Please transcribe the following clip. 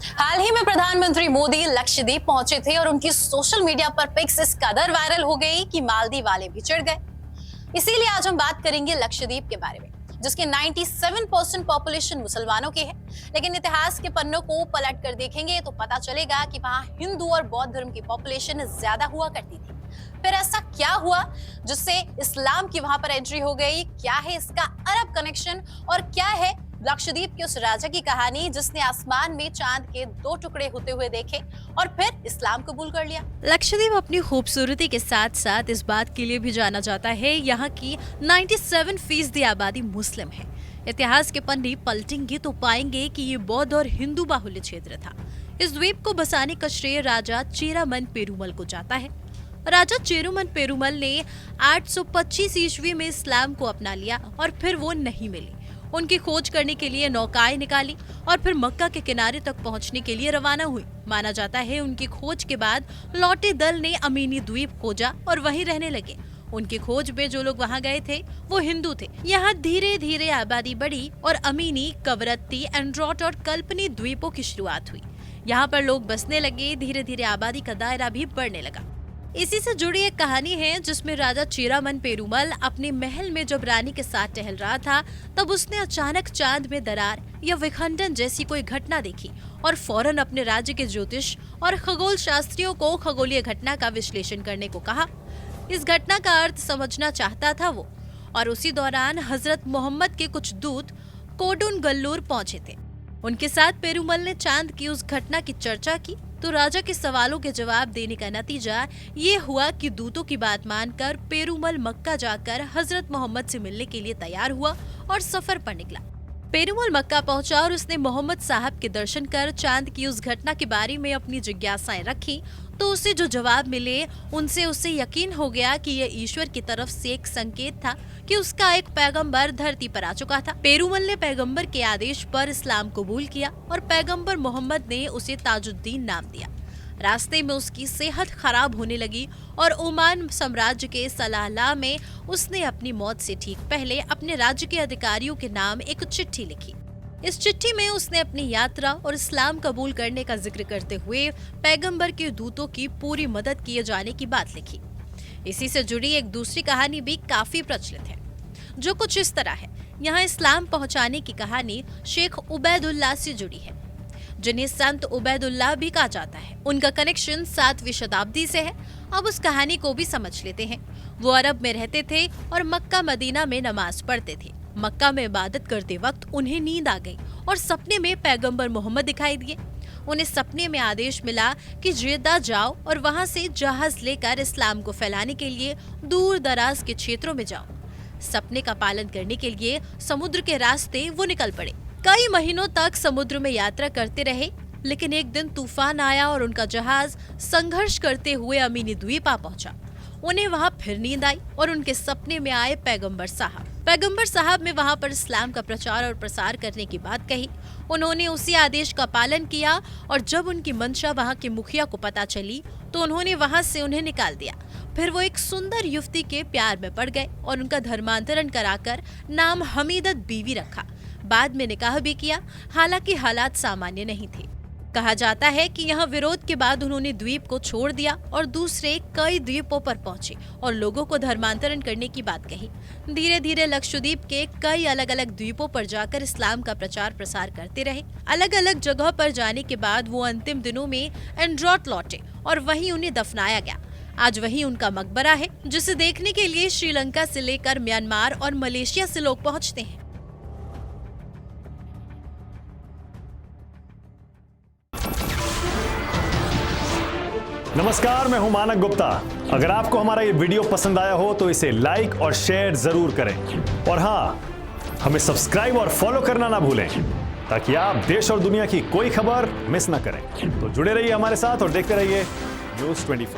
हाल ही में प्रधानमंत्री मोदी लक्षद्वीप पहुंचे थे और उनकी सोशल मीडिया पर पिक्स इस कदर वायरल हो गई कि मालदीव वाले भी चिढ़ गए। इसीलिए आज हम बात करेंगे लक्षद्वीप के बारे में, जिसके 97% पॉपुलेशन मुसलमानों की है। लेकिन इतिहास के पन्नों को पलट कर देखेंगे तो पता चलेगा कि वहां हिंदू और बौद्ध धर्म की पॉपुलेशन ज्यादा हुआ करती थी। फिर ऐसा क्या हुआ जिससे इस्लाम की वहां पर एंट्री हो गई? क्या है इसका अरब कनेक्शन और क्या है लक्षद्वीप के उस राजा की कहानी जिसने आसमान में चांद के 2 टुकड़े होते हुए देखे और फिर इस्लाम कबूल कर लिया? लक्षद्वीप अपनी खूबसूरती के साथ साथ इस बात के लिए भी जाना जाता है यहाँ की 97% आबादी मुस्लिम है। इतिहास के पन्ने पलटेंगे तो पाएंगे कि ये बौद्ध और हिंदू बाहुल्य क्षेत्र था। इस द्वीप को बसाने का श्रेय राजा चेरामन पेरुमल को जाता है। राजा चेरुमन पेरुमल ने 825 ईस्वी में इस्लाम को अपना लिया और फिर वो नहीं मिली। उनकी खोज करने के लिए नौकाएं निकाली और फिर मक्का के किनारे तक पहुंचने के लिए रवाना हुई। माना जाता है उनकी खोज के बाद लौटे दल ने अमीनी द्वीप खोजा और वहीं रहने लगे। उनकी खोज में जो लोग वहां गए थे वो हिंदू थे। यहाँ धीरे धीरे आबादी बढ़ी और अमीनी, कवरत्ती, एंड्रोट और कल्पनी द्वीपों की शुरुआत हुई। यहाँ पर लोग बसने लगे। धीरे धीरे आबादी का दायरा भी बढ़ने लगा। इसी से जुड़ी एक कहानी है जिसमें राजा चेरामन पेरुमल अपने महल में जब रानी के साथ टहल रहा था तब उसने अचानक चांद में दरार या विखंडन जैसी कोई घटना देखी और फौरन अपने राज्य के ज्योतिष और खगोल शास्त्रियों को खगोलीय घटना का विश्लेषण करने को कहा। इस घटना का अर्थ समझना चाहता था वो। और उसी दौरान हजरत मोहम्मद के कुछ दूत कोडुन गल्लूर पहुंचे थे। उनके साथ पेरुमल ने चांद की उस घटना की चर्चा की तो राजा के सवालों के जवाब देने का नतीजा ये हुआ कि दूतों की बात मानकर पेरुमल मक्का जाकर हजरत मोहम्मद से मिलने के लिए तैयार हुआ और सफर पर निकला। पेरुमल मक्का पहुंचा और उसने मोहम्मद साहब के दर्शन कर चांद की उस घटना के बारे में अपनी जिज्ञासाएं रखी तो उसे जो जवाब मिले उनसे उसे यकीन हो गया कि ये ईश्वर की तरफ से एक संकेत था कि उसका एक पैगंबर धरती पर आ चुका था। पेरुमल ने पैगंबर के आदेश पर इस्लाम कबूल किया और पैगंबर मोहम्मद ने उसे ताजुद्दीन नाम दिया। रास्ते में उसकी सेहत खराब होने लगी और ओमान साम्राज्य के सलाहला में उसने अपनी मौत से ठीक पहले अपने राज्य के अधिकारियों के नाम एक चिट्ठी लिखी। इस चिट्ठी में उसने अपनी यात्रा और इस्लाम कबूल करने का जिक्र करते हुए पैगंबर के दूतों की पूरी मदद किए जाने की बात लिखी। इसी से जुड़ी एक दूसरी कहानी भी काफी प्रचलित है जो कुछ इस तरह है। यहाँ इस्लाम पहुंचाने की कहानी शेख उबैदुल्लाह से जुड़ी है जिन्हें संत उबैदुल्लाह भी कहा जाता है। उनका कनेक्शन 7वीं शताब्दी से है। अब उस कहानी को भी समझ लेते हैं। वो अरब में रहते थे और मक्का मदीना में नमाज पढ़ते थे। मक्का में इबादत करते वक्त उन्हें नींद आ गई और सपने में पैगंबर मोहम्मद दिखाई दिए। उन्हें सपने में आदेश मिला कि जेद्दा जाओ और वहां से जहाज लेकर इस्लाम को फैलाने के लिए दूर दराज के क्षेत्रों में जाओ। सपने का पालन करने के लिए समुद्र के रास्ते वो निकल पड़े। कई महीनों तक समुद्र में यात्रा करते रहे, लेकिन एक दिन तूफान आया और उनका जहाज संघर्ष करते हुए अमीनी द्वीप आ पहुंचा। उन्हें वहां फिर नींद आई और उनके सपने में आए पैगंबर साहब ने वहां पर इस्लाम का प्रचार और प्रसार करने की बात कही। उन्होंने उसी आदेश का पालन किया और जब उनकी मंशा वहां के मुखिया को पता चली तो उन्होंने वहां से उन्हें निकाल दिया। फिर वो एक सुंदर युवती के प्यार में पड़ गए और उनका धर्मांतरण कराकर नाम हमीदत बीवी रखा। बाद में निकाह भी किया, हालांकि हालात सामान्य नहीं थे। कहा जाता है कि यहाँ विरोध के बाद उन्होंने द्वीप को छोड़ दिया और दूसरे कई द्वीपों पर पहुंचे और लोगों को धर्मांतरण करने की बात कही। धीरे धीरे लक्षद्वीप के कई अलग अलग द्वीपों पर जाकर इस्लाम का प्रचार प्रसार करते रहे। अलग अलग जगह पर जाने के बाद वो अंतिम दिनों में एंड्रोट लौटे और वहीं उन्हें दफनाया गया। आज वहीं उनका मकबरा है जिसे देखने के लिए श्रीलंका से लेकर म्यांमार और मलेशिया से लोग पहुँचते हैं। नमस्कार, मैं हूं मानक गुप्ता। अगर आपको हमारा ये वीडियो पसंद आया हो तो इसे लाइक और शेयर जरूर करें और हाँ, हमें सब्सक्राइब और फॉलो करना ना भूलें ताकि आप देश और दुनिया की कोई खबर मिस ना करें। तो जुड़े रहिए हमारे साथ और देखते रहिए News 24।